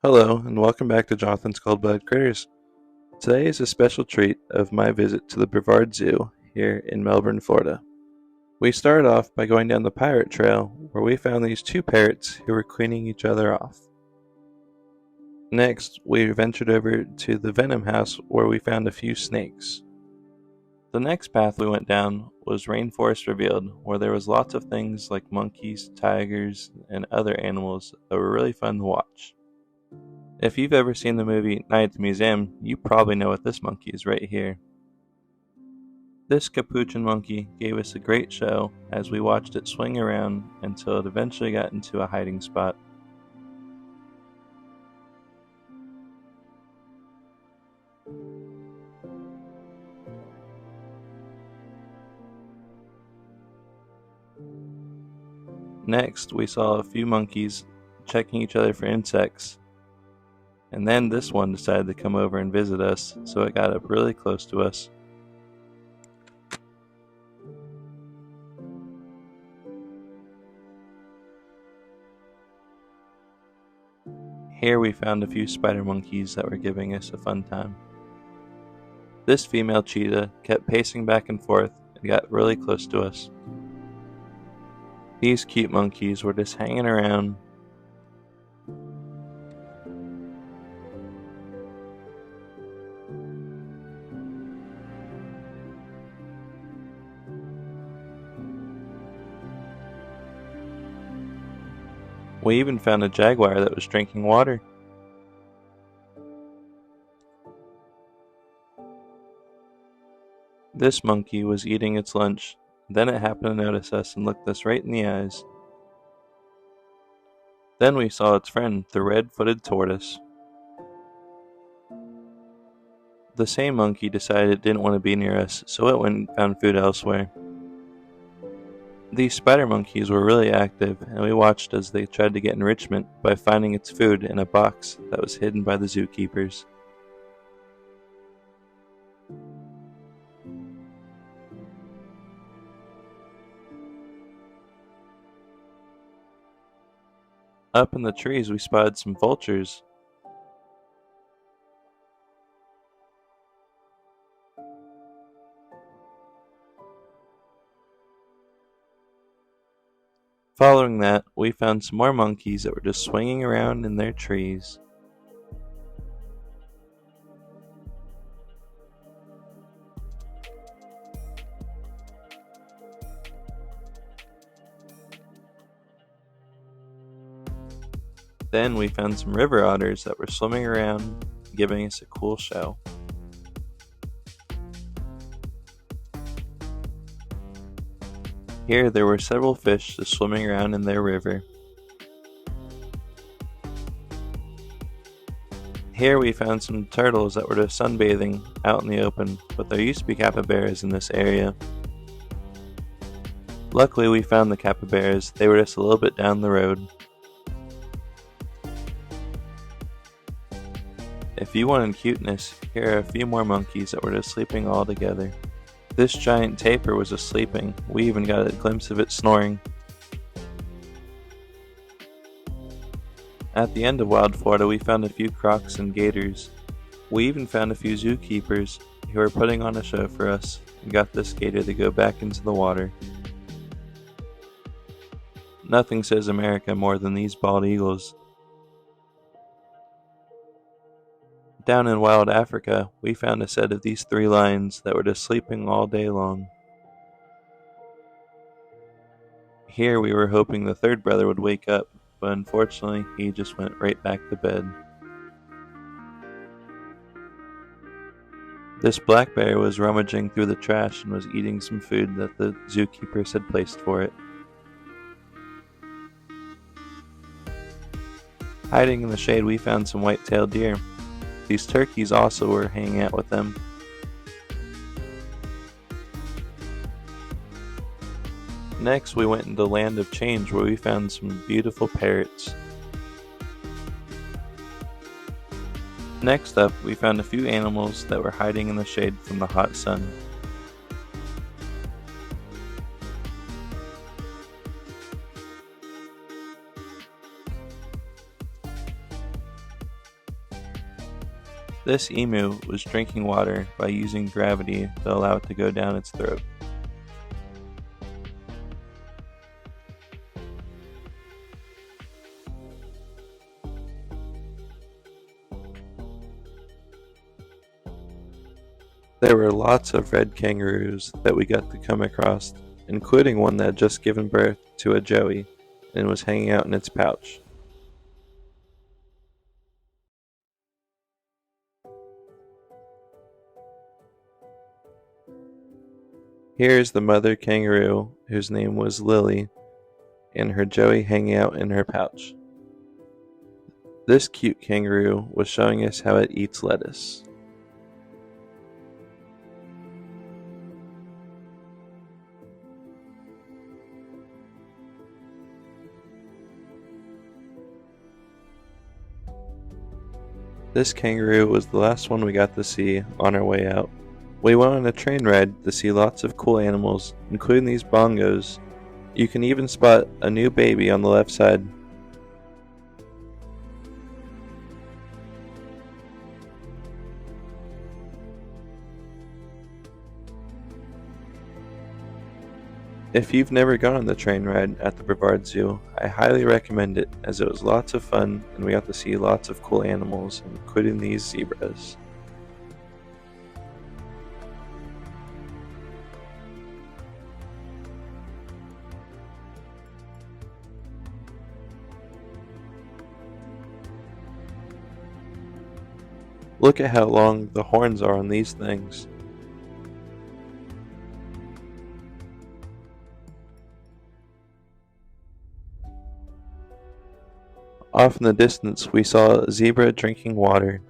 Hello, and welcome back to Jonathan's Cold Blooded Critters. Today is a special treat of my visit to the Brevard Zoo here in Melbourne, Florida. We started off by going down the pirate trail where we found these two parrots who were cleaning each other off. Next, we ventured over to the venom house where we found a few snakes. The next path we went down was rainforest revealed, where there was lots of things like monkeys, tigers, and other animals that were really fun to watch. If you've ever seen the movie Night at the Museum, you probably know what this monkey is right here. This capuchin monkey gave us a great show as we watched it swing around until it eventually got into a hiding spot. Next, we saw a few monkeys checking each other for insects, and then this one decided to come over and visit us, so it got up really close to us. Here we found a few spider monkeys that were giving us a fun time. This female cheetah kept pacing back and forth and got really close to us. These cute monkeys were just hanging around. We even found a jaguar that was drinking water. This monkey was eating its lunch. Then it happened to notice us and looked us right in the eyes. Then we saw its friend, the red-footed tortoise. The same monkey decided it didn't want to be near us, so it went and found food elsewhere. These spider monkeys were really active, and we watched as they tried to get enrichment by finding its food in a box that was hidden by the zookeepers. Up in the trees we spotted some vultures. Following that, we found some more monkeys that were just swinging around in their trees. Then we found some river otters that were swimming around, giving us a cool show. Here there were several fish just swimming around in their river. Here we found some turtles that were just sunbathing out in the open, but there used to be capybaras in this area. Luckily we found the capybaras, they were just a little bit down the road. If you wanted cuteness, here are a few more monkeys that were just sleeping all together. This giant tapir was just sleeping. We even got a glimpse of it snoring. At the end of Wild Florida, we found a few crocs and gators. We even found a few zookeepers who were putting on a show for us and got this gator to go back into the water. Nothing says America more than these bald eagles. Down in wild Africa, we found a set of these three lions that were just sleeping all day long. Here we were hoping the third brother would wake up, but unfortunately he just went right back to bed. This black bear was rummaging through the trash and was eating some food that the zookeepers had placed for it. Hiding in the shade, we found some white-tailed deer. These turkeys also were hanging out with them. Next, we went into Land of Change where we found some beautiful parrots. Next up, we found a few animals that were hiding in the shade from the hot sun. This emu was drinking water by using gravity to allow it to go down its throat. There were lots of red kangaroos that we got to come across, including one that had just given birth to a joey and was hanging out in its pouch. Here is the mother kangaroo, whose name was Lily, and her joey hanging out in her pouch. This cute kangaroo was showing us how it eats lettuce. This kangaroo was the last one we got to see on our way out. We went on a train ride to see lots of cool animals, including these bongos. You can even spot a new baby on the left side. If you've never gone on the train ride at the Brevard Zoo, I highly recommend it, as it was lots of fun and we got to see lots of cool animals, including these zebras. Look at how long the horns are on these things. Off in the distance, we saw a zebra drinking water.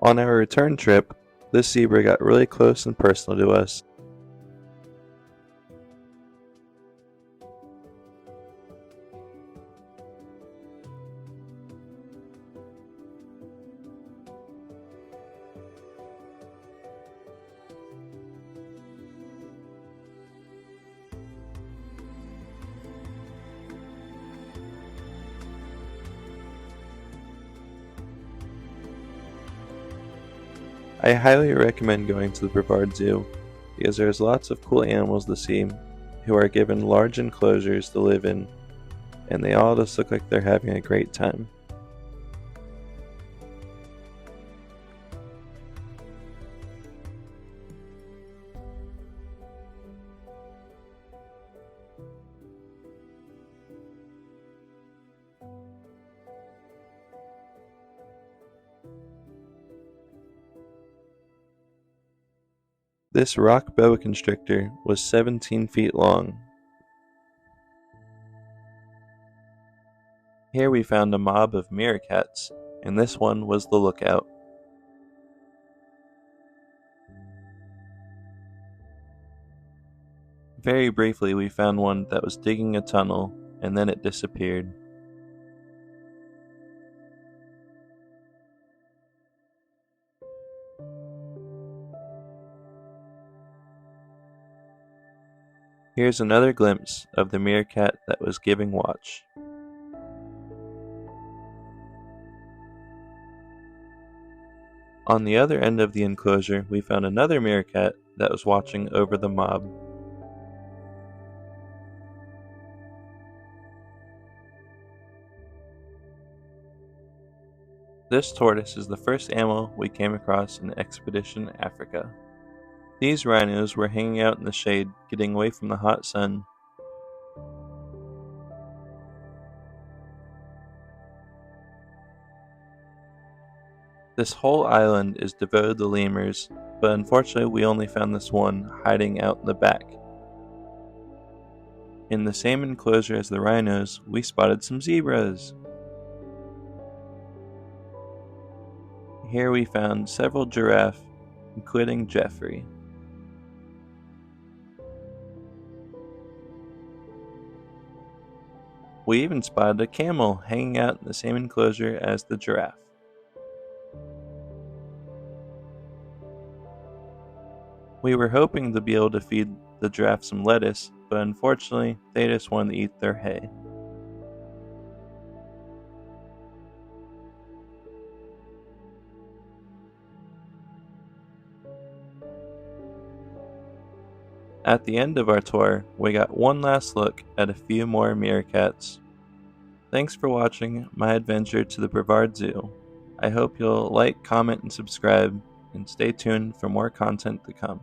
On our return trip, this zebra got really close and personal to us. I highly recommend going to the Brevard Zoo because there's lots of cool animals to see who are given large enclosures to live in, and they all just look like they're having a great time. This rock boa constrictor was 17 feet long. Here we found a mob of meerkats, and this one was the lookout. Very briefly we found one that was digging a tunnel, and then it disappeared. Here's another glimpse of the meerkat that was giving watch. On the other end of the enclosure, we found another meerkat that was watching over the mob. This tortoise is the first animal we came across in Expedition Africa. These rhinos were hanging out in the shade, getting away from the hot sun. This whole island is devoted to lemurs, but unfortunately we only found this one hiding out in the back. In the same enclosure as the rhinos, we spotted some zebras. Here we found several giraffes, including Jeffrey. We even spotted a camel hanging out in the same enclosure as the giraffe. We were hoping to be able to feed the giraffe some lettuce, but unfortunately they just wanted to eat their hay. At the end of our tour, we got one last look at a few more meerkats. Thanks for watching my adventure to the Brevard Zoo. I hope you'll like, comment, and subscribe, and stay tuned for more content to come.